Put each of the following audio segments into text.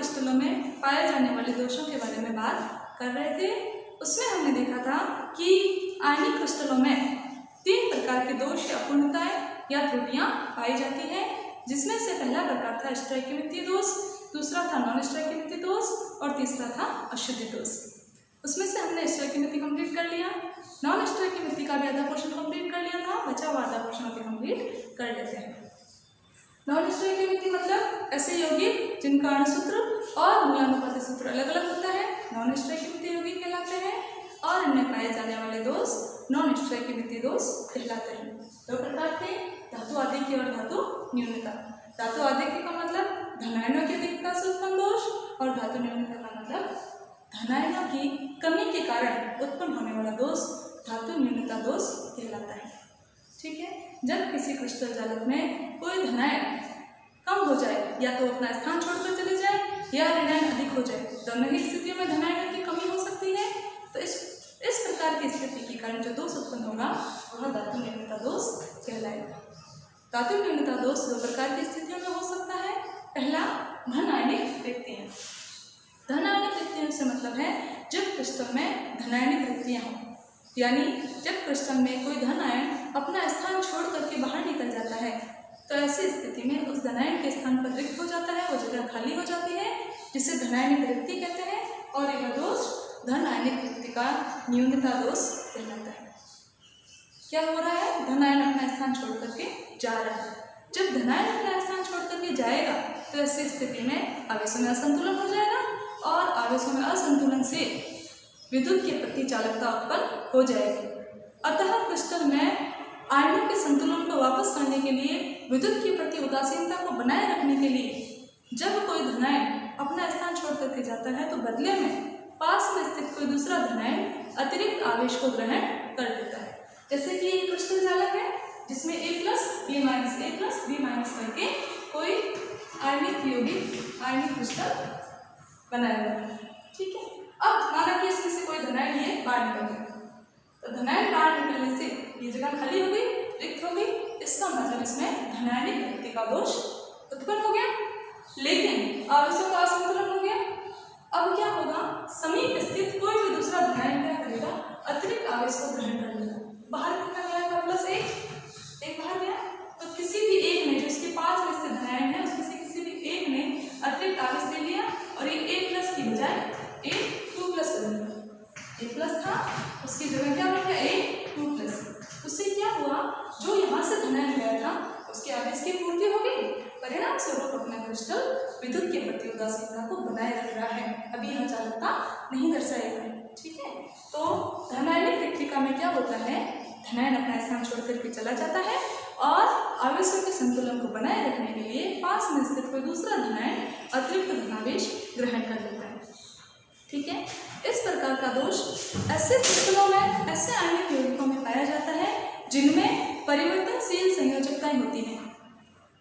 क्रिस्टलों में पाए जाने वाले दोषों के बारे में बात कर रहे थे। उसमें हमने देखा था कि आयनिक क्रिस्टलों में 3 प्रकार के दोष या अपूर्णताएं या त्रुटियां पाई जाती हैं, जिसमें से पहला प्रकार था स्टोइकियोमेट्री दोष, दूसरा था नॉन स्टोइकियोमेट्री दोष और तीसरा था अशुद्धि दोष। उसमें से हमने स्टोइकियोमेट्री कंप्लीट कर लिया, नॉन स्टोइकियोमेट्री का भी आधा पोर्शन कंप्लीट कर लिया था, बचा हुआ आधा पोर्शन भी कंप्लीट कर लेते हैं। नॉन स्टोइकियोमेट्री मतलब ऐसे यौगिक जिनका अणुसूत्र और मूलानुपाती सूत्र अलग अलग होता है, नॉन स्टोइकियोमेट्री यौगिक कहलाते हैं और इनमें पाए जाने वाले दोष नॉन स्टोइकियोमेट्री दोष कहलाते हैं। 2 प्रकार के, धातु आधिक्य और धातु न्यूनता। धातु आधिक्य का मतलब धनायनों की अधिकता से उत्पन्न दोष और धातु न्यूनता का मतलब धनायनों की कमी के कारण उत्पन्न होने वाला दोष धातु न्यूनता दोष कहलाता है। ठीक है, जब किसी क्रिस्टल जालक में कोई धनायन कम हो जाए या तो अपना स्थान छोड़कर चले जाए या ऋणायन अधिक हो जाए, दोनों ही स्थितियों में धनायनों की कमी हो सकती है। तो इस प्रकार की स्थिति के कारण जो दोष उत्पन्न होगा वह धातु न्यूनता दोष कहलाएगा। धातु न्यूनता दोष 2 प्रकार की स्थितियों में हो सकता है। पहला, धन आयनिक रिक्तियां। धन आयनिक रिक्तियों से मतलब है जब क्रिस्टल में धनायनिक रिक्तियां हों, यानी जब क्रिस्टल में कोई धन आयन अपना स्थान छोड़ करके बाहर निकल जाता है तो ऐसी स्थिति में उस धनायन के स्थान पर रिक्त हो जाता है, वो जगह खाली हो जाती है, जिसे धनायनिक रिक्ति कहते हैं और यह दोष धन आयनिक रिक्ति का न्यूनता दोष कहलाता है। क्या हो रहा है, धन आयन अपना स्थान छोड़ करके जा रहा है। जब धन आयन अपना स्थान छोड़ करके जाएगा तो ऐसी स्थिति में आवेशों में असंतुलन हो जाएगा और आवेशों में असंतुलन से विद्युत के प्रति चालकता उत्पन्न हो जाएगी। अतः क्रिस्टल में आयनों के संतुलन को वापस करने के लिए, विद्युत के प्रति उदासीनता को बनाए रखने के लिए जब कोई धनायन अपना स्थान छोड़ करके जाता है तो बदले में पास में स्थित कोई दूसरा धनायन अतिरिक्त आवेश को ग्रहण कर लेता है। जैसे कि एक क्रिस्टल जालक है जिसमें A+B- करके कोई आयनिक यौगिक आयनिक क्रिस्टल बनाया हुआ है। ठीक है, अब माना कि इसमें से कोई धनायन ये बाहर निकल गया, तो धनायन बाहर निकलने से ये जगह खाली हो गई, रिक्त हो गई। इसका मतलब इसमें धनायनिक रिक्ति का दोष उत्पन्न हो गया, लेकिन आवेशों का असंतुलन हो गया। अब क्या होगा, समीप स्थित कोई भी दूसरा धनायन क्या करेगा, अतिरिक्त आवेश को ग्रहण कर लेगा। बाहर कितना गया था, +1 बाहर गया, तो किसी भी एक ने जो इसके पास में स्थित धनायन है उसमें से किसी भी एक ने अतिरिक्त आवेश ले लिया और ये A+ की बजाय A2+ बन गया। A+ था, उसकी जगह क्या बन गया, A2+। उससे क्या हुआ, जो यहाँ से धनायन गया था उसके आवेश की पूर्ति हो गई, परिणाम स्वरूप अपना क्रिस्टल विद्युत के प्रति उदासीनता को बनाए रख रहा है, अभी यह चालकता नहीं दर्शाएगा। ठीक है, तो धनायनिक रिक्तिका में क्या होता है, धनायन अपना स्थान छोड़ करके चला जाता है और आवेशों के संतुलन को बनाए रखने के लिए पास में स्थित कोई दूसरा धनायन अतिरिक्त धनावेश ग्रहण कर लेता है। ठीक है, इस प्रकार का दोष ऐसे क्रिस्टलों में, ऐसे आयनिक यौगिकों में पाया जाता है जिनमें परिवर्तनशील संयोजकताएं होती हैं।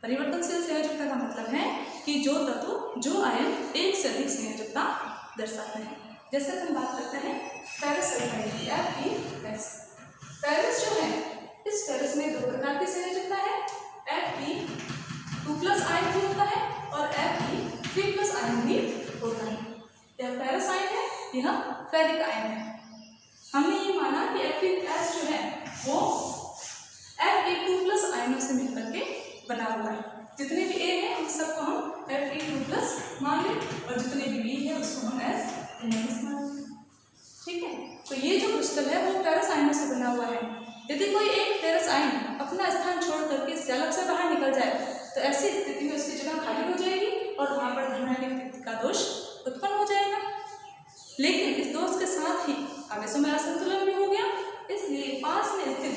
परिवर्तनशील संयोजकता का मतलब है कि जो तत्व, जो आयन एक से अधिक संयोजकता दर्शाते हैं। जैसे हम बात करते हैं फेरस सल्फाइड की, Fe+। फेरस जो है, इस फेरस में 2 प्रकार की संयोजकता है, Fe2+ आयन भी होता है और Fe3+ आयन भी होता है। यह फेरस आयन है, यह फेरिक आयन है। हमने ये माना कि Fe+ जो है वो Fe2+ आयनों से मिलकर के बना हुआ है। जितने भी A हैं उन सबको हम Fe2+ मान लें और जितने भी B है उसको हम S- मान लें। ठीक है, तो ये जो क्रिस्टल है वो फेरस आयनों से बना हुआ है। यदि कोई एक फेरस आयन अपना स्थान छोड़ करके इस जालक से बाहर निकल जाए तो ऐसी स्थिति में उसकी जगह खाली हो जाएगी और वहां पर धनायनिक रिक्ति का दोष उत्पन्न हो जाएगा। लेकिन इस दोष के साथ ही आवेशों में असंतुलन भी हो गया, इसलिए पास में स्थित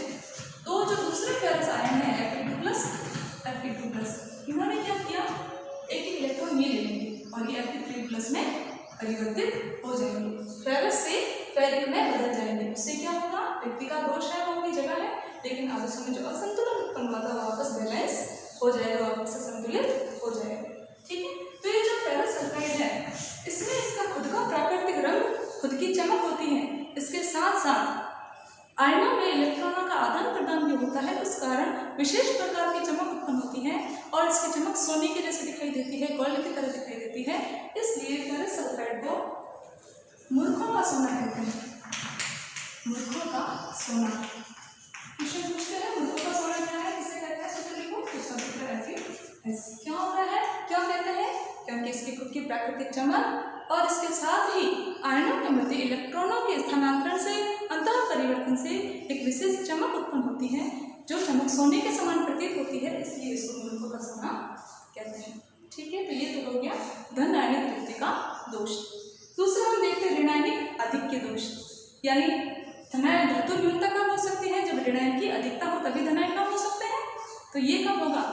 2 जो दूसरे फेरस आयन है Fe2+, इन्होंने क्या किया, एक इलेक्ट्रॉन ये ले लेंगे और ये Fe3+ में परिवर्तित हो जाएंगे, फेरस से फेरिक में बदल जाएंगे। उससे क्या होगा, रिक्ति का दोष है वो अपनी जगह है, लेकिन आवेशों में जो असंतुलन उत्पन्न हुआ था वापस बैलेंस हो जाएगा, वापस से संतुलित हो जाएगा। ठीक है, तो ये जो फेरस सल्फाइड है इसमें इसका खुद का प्राकृतिक रंग, खुद की चमक होती है, इसके साथ साथ आयनों में इलेक्ट्रॉनों का आदान प्रदान भी होता है, उस कारण विशेष प्रकार की चमक उत्पन्न होती है और इसकी चमक सोने के जैसे दिखाई देती है, गोल्ड की तरह दिखाई देती है। इसलिए मूर्खों का सोना कहते हैं, मूर्खों का सोना। क्वेश्चन पूछते हैं मूर्खों का सोना क्या है, किसे कहते हैं, सूत्र लिखो। इसका सूत्र ऐसे क्यों होता है, क्यों कहते हैं, क्योंकि इसकी खुद की प्राकृतिक चमक और इसके साथ ही आयनों के मध्य इलेक्ट्रॉनों के स्थानांतरण से, अंतः परिवर्तन से एक विशेष चमक उत्पन्न होती है, जो चमक सोने के समान प्रतीत होती है, इसलिए इसको मूर्खों का सोना कहते हैं। ठीक है, तो ये तो हो गया धन आयनिक तृप्ति का दोष। दूसरा हम देखते हैं ऋणायनिक आधिक्य दोष, यानी धनायन धातु न्यूनता कब हो सकती है, जब ऋणायन की अधिकता हो तभी धनायन कम हो सकते हैं। तो ये कब होगा,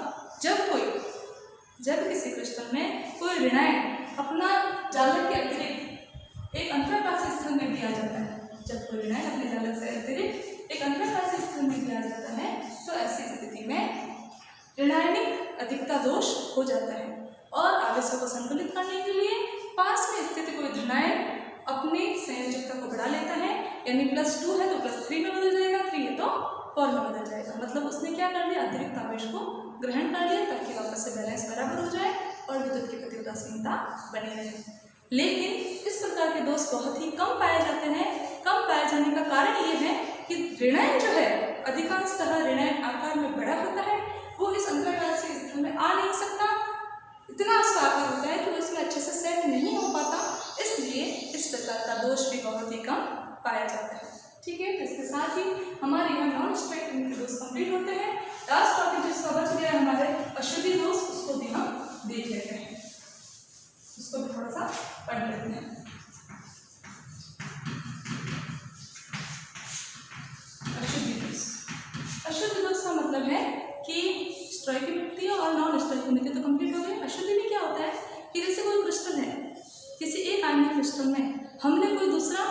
जब किसी क्रिस्टल में कोई ऋणायन अपना जालक के अतिरिक्त एक अंतराकाशीय स्थल में भी आ जाता है, जब कोई ऋणायन अपने जालक से अतिरिक्त एक अंतराकाशीय स्थल में भी आ जाता है, तो ऐसी स्थिति में ऋणायनिक अधिकता दोष हो जाता है और आवेशों को संतुलित करने के लिए पास में स्थित कोई धनायन अपनी संयोजकता को बढ़ा लेता है, यानी +2 है तो +3 में बदल जाएगा, 3 है तो 4 में बदल जाएगा। मतलब उसने क्या कर लिया, अतिरिक्त आवेश को ग्रहण कर लिया ताकि वापस से बैलेंस बराबर हो जाए और विद्युत की प्रति उदासीनता बनी रहे। लेकिन इस प्रकार के दोष बहुत ही कम पाए जाते हैं। कम पाए जाने का कारण ये है कि ऋणायन जो है अधिकांशतः ऋणायन आकार में बड़ा होता है, वो इस अंतराकाशीय स्थल में आ नहीं सकता, इतना उसका आकार होता है कि वो इसमें अच्छे से सेट नहीं हो पाता, इसलिए इस प्रकार का दोष भी बहुत ही कम पाया जाता है। ठीक है, तो इसके साथ ही हमारे यहाँ नॉन स्ट्राइक दोष कंप्लीट होते हैं। लास्ट टॉपिक जिसका बच गया है हमारे अशुद्धि दोष, उसको भी हम देख लेते हैं, उसको भी थोड़ा सा पढ़ लेते हैं। अशुद्ध दोष का मतलब है कि स्ट्राइकिमिटी और नॉन स्ट्राइकिमिटी तो कंप्लीट हो गई। अशुद्धि में क्या होता है कि जैसे कोई क्रिस्टल है, किसी एक आयनिक क्रिस्टल में हमने कोई दूसरा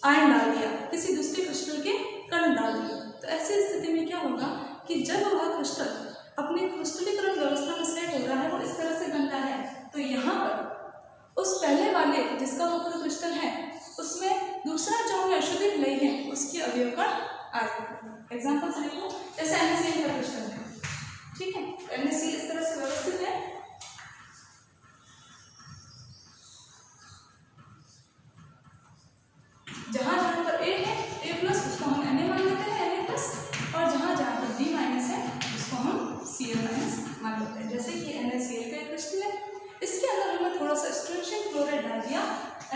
आयन डाल दिया, किसी दूसरे क्रिस्टल के कण डाल दिए, तो ऐसी स्थिति में क्या होगा कि जब वह क्रिस्टल अपने क्रिस्टलीकरण व्यवस्था में सेट हो रहा है, वो इस तरह से बनता है, तो यहाँ पर उस पहले वाले जिसका वो क्रिस्टल है उसमें दूसरा जो हमें अशुद्धि मिलाई है उसकी अवयवकण आ जाएगा। एग्जाम्पल से देखो, जैसे NaCl का क्रिस्टल है, ठीक है, NaCl इस तरह से व्यवस्थित है, जहाँ जहाँ पर A है A+ उसको हम Na मान लेते हैं Na+, और जहाँ जहाँ पर B- है उसको हम Cl- मान लेते हैं। जैसे कि NaCl का क्रिस्टल है, इसके अंदर हमने थोड़ा सा स्ट्रोंशियम क्लोराइड डाल दिया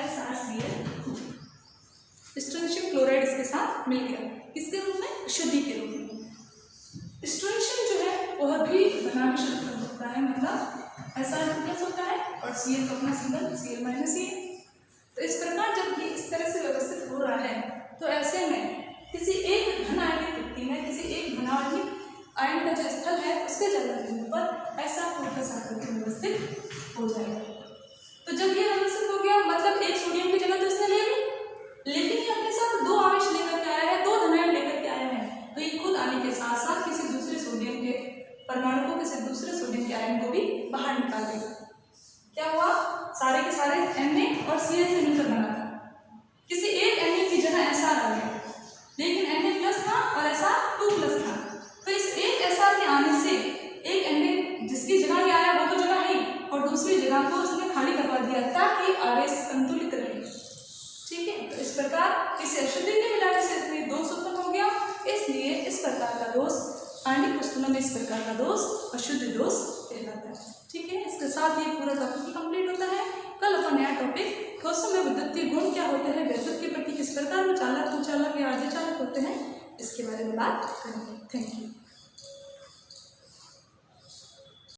SrCl2, स्ट्रोंशियम क्लोराइड इसके साथ मिल गया, किसके रूप में, शुद्धि के रूप में। स्ट्रोंशियम जो है वह भी धनाभिषेक होता है, मतलब Sr2+ होता है और Cl का अपना सिंबल Cl-Ca। तो इस प्रकार जब ये इस तरह से व्यवस्थित हो रहा है, तो ऐसे में किसी एक धन आयनिक तृप्ति में किसी एक धनायनिक आयन का जो स्थल है उसके जगह बिंदु पर ऐसा फोकस आकर के व्यवस्थित हो जाएगा। तो जब ये व्यवस्थित हो गया, मतलब एक सोडियम की जगह तो इसने ले ली, लेकिन ये अपने साथ 2 आवेश लेकर के आया है, 2 धनायन लेकर के आया है, तो ये खुद आने के साथ साथ किसी दूसरे सोडियम के परमाणु को, किसी दूसरे सोडियम के आयन को भी बाहर निकाल देगा। क्या हुआ, सारे के सारे Na और Cl से मिलकर बना था, किसी एक Na की जगह Sr आ गया, लेकिन Na+ था और Sr2+ था, तो इस एक Sr के आने से एक Na जिसकी जगह ये आया वो तो जगह है और दूसरी जगह को उसने खाली करवा दिया ताकि आवेश संतुलित रहे। ठीक है, तो इस प्रकार इसे अशुद्धि के मिलाने से इसमें दोष उत्पन्न हो गया, इसलिए इस प्रकार का दोष आयनिक क्रिस्टलों में इस प्रकार का दोष अशुद्ध दोष कहलाता है। ठीक है, इसके साथ ये पूरा टॉपिक कंप्लीट होता है। कल अपन नया टॉपिक ठोसों में विद्युतीय गुण क्या होते हैं, विद्युत के प्रति किस प्रकार में चालक, कुचालक या अर्धचालक होते हैं, इसके बारे में बात करेंगे। Thank you.